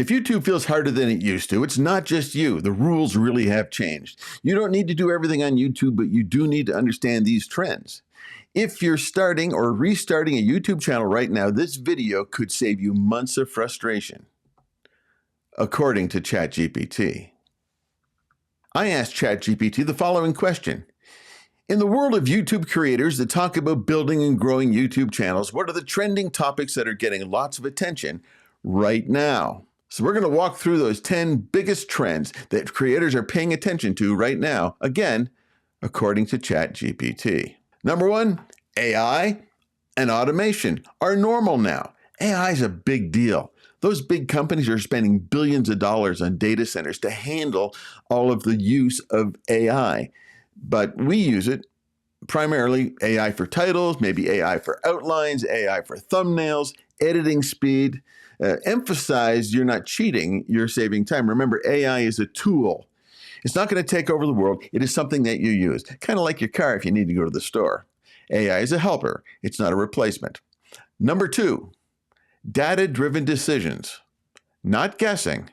If YouTube feels harder than it used to, it's not just you. The rules really have changed. You don't need to do everything on YouTube, but you do need to understand these trends. If you're starting or restarting a YouTube channel right now, this video could save you months of frustration, according to ChatGPT. I asked ChatGPT the following question. In the world of YouTube creators that talk about building and growing YouTube channels, what are the trending topics that are getting lots of attention right now? So we're going to walk through those 10 biggest trends that creators are paying attention to right now, again, according to ChatGPT. Number 1, AI and automation are normal now. AI is a big deal. Those big companies are spending billions of dollars on data centers to handle all of the use of AI. But we use it primarily AI for titles, maybe AI for outlines, AI for thumbnails, editing speed. Emphasize you're not cheating, you're saving time. Remember, AI is a tool. It's not going to take over the world. It is something that you use, kind of like your car if you need to go to the store. AI is a helper. It's not a replacement. Number 2, data-driven decisions. Not guessing,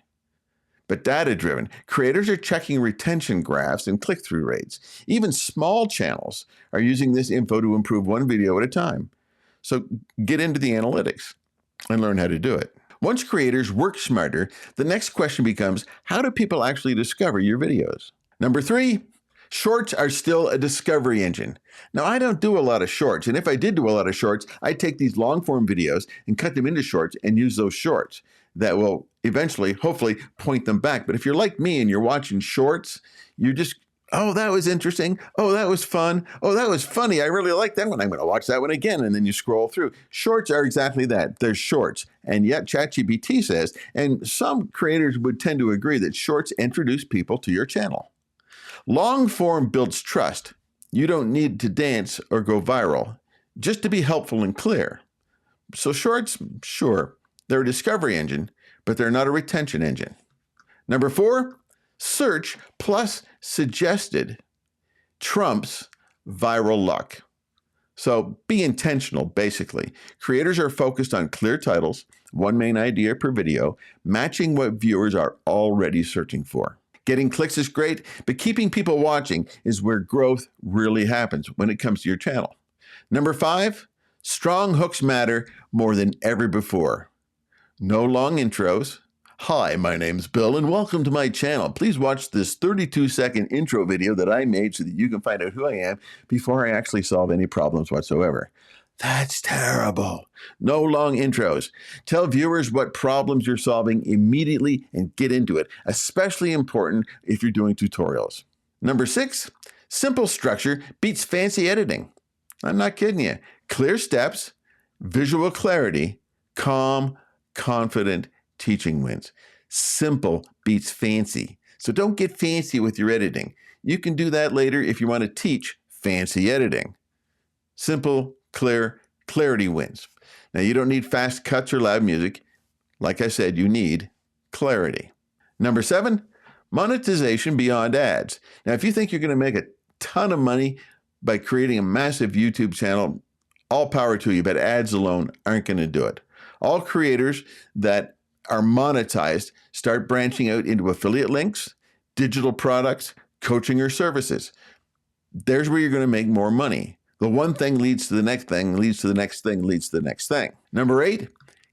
but data-driven. Creators are checking retention graphs and click-through rates. Even small channels are using this info to improve one video at a time. So get into the analytics and learn how to do it. Once creators work smarter, the next question becomes, how do people actually discover your videos? Number 3, shorts are still a discovery engine. Now, I don't do a lot of shorts, and if I did do a lot of shorts, I'd take these long-form videos and cut them into shorts and use those shorts. That will eventually, hopefully, point them back. But if you're like me and you're watching shorts, you're just, oh, that was interesting. Oh, that was fun. Oh, that was funny. I really like that one. I'm going to watch that one again. And then you scroll through. Shorts are exactly that. They're shorts. And yet ChatGPT says, and some creators would tend to agree, that shorts introduce people to your channel. Long form builds trust. You don't need to dance or go viral just to be helpful and clear. So shorts, sure, they're a discovery engine, but they're not a retention engine. Number 4, search plus suggested trumps viral luck. So be intentional, basically. Creators are focused on clear titles, one main idea per video, matching what viewers are already searching for. Getting clicks is great, but keeping people watching is where growth really happens when it comes to your channel. Number 5, strong hooks matter more than ever before. No long intros. Hi, my name's Bill and welcome to my channel. Please watch this 32-second intro video that I made so that you can find out who I am before I actually solve any problems whatsoever. That's terrible. No long intros. Tell viewers what problems you're solving immediately and get into it, especially important if you're doing tutorials. Number 6, simple structure beats fancy editing. I'm not kidding you. Clear steps, visual clarity, calm, confident teaching wins. Simple beats fancy. So don't get fancy with your editing. You can do that later if you want to teach fancy editing. Simple, clear, clarity wins. Now, you don't need fast cuts or loud music. Like I said, you need clarity. Number 7, monetization beyond ads. Now, if you think you're going to make a ton of money by creating a massive YouTube channel, all power to you, but ads alone aren't going to do it. All creators that are monetized start branching out into affiliate links, digital products, coaching, or services. There's where you're going to make more money. The one thing leads to the next thing, leads to the next thing, leads to the next thing. Number 8,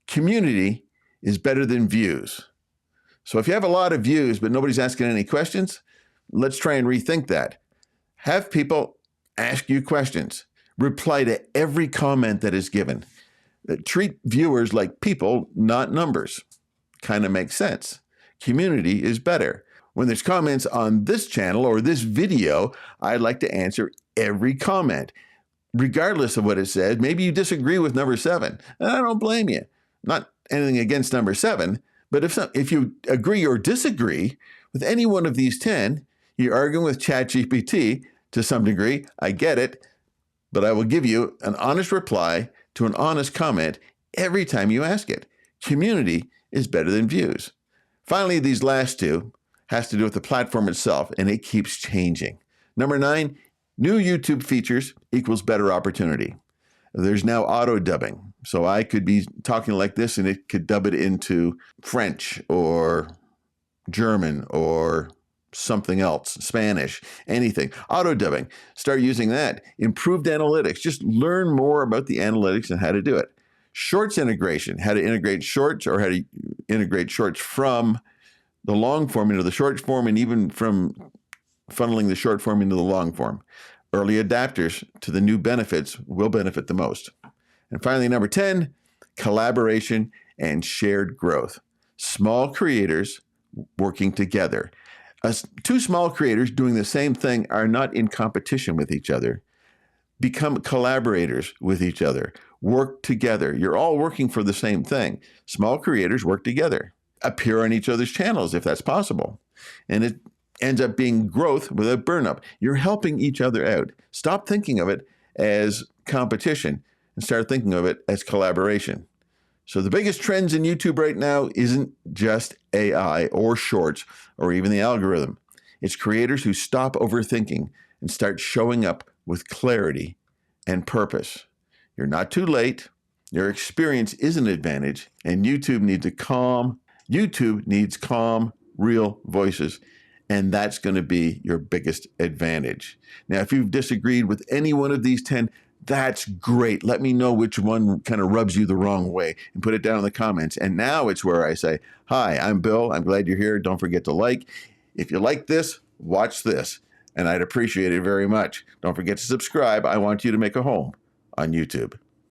community is better than views. So if you have a lot of views, but nobody's asking any questions, let's try and rethink that. Have people ask you questions. Reply to every comment that is given. Treat viewers like people, not numbers. Kind of makes sense. Community is better. When there's comments on this channel or this video, I'd like to answer every comment, regardless of what it says. Maybe you disagree with number 7, and I don't blame you. Not anything against number 7, but if you agree or disagree with any one of these 10, you're arguing with ChatGPT to some degree. I get it, but I will give you an honest reply to an honest comment every time you ask it. Community is better than views. Finally, these last 2 has to do with the platform itself, and it keeps changing. Number 9, new YouTube features equals better opportunity. There's now auto dubbing. So I could be talking like this and it could dub it into French or German or something else, Spanish, anything. Auto dubbing, start using that. Improved analytics, just learn more about the analytics and how to do it. Shorts integration, how to integrate shorts or how to integrate shorts from the long form into the short form and even from funneling the short form into the long form. Early adapters to the new benefits will benefit the most. And finally, number 10, collaboration and shared growth. Small creators working together. Two small creators doing the same thing are not in competition with each other. Become collaborators with each other. Work together. You're all working for the same thing. Small creators work together. Appear on each other's channels if that's possible. And it ends up being growth without burnup. You're helping each other out. Stop thinking of it as competition and start thinking of it as collaboration. So the biggest trends in YouTube right now isn't just AI or shorts or even the algorithm. It's creators who stop overthinking and start showing up with clarity and purpose. You're not too late. Your experience is an advantage, and YouTube needs calm, real voices, and that's going to be your biggest advantage. Now, if you've disagreed with any one of these 10, that's great. Let me know which one kind of rubs you the wrong way and put it down in the comments. And now it's where I say, hi, I'm Bill. I'm glad you're here. Don't forget to like. If you like this, watch this. And I'd appreciate it very much. Don't forget to subscribe. I want you to make a home on YouTube.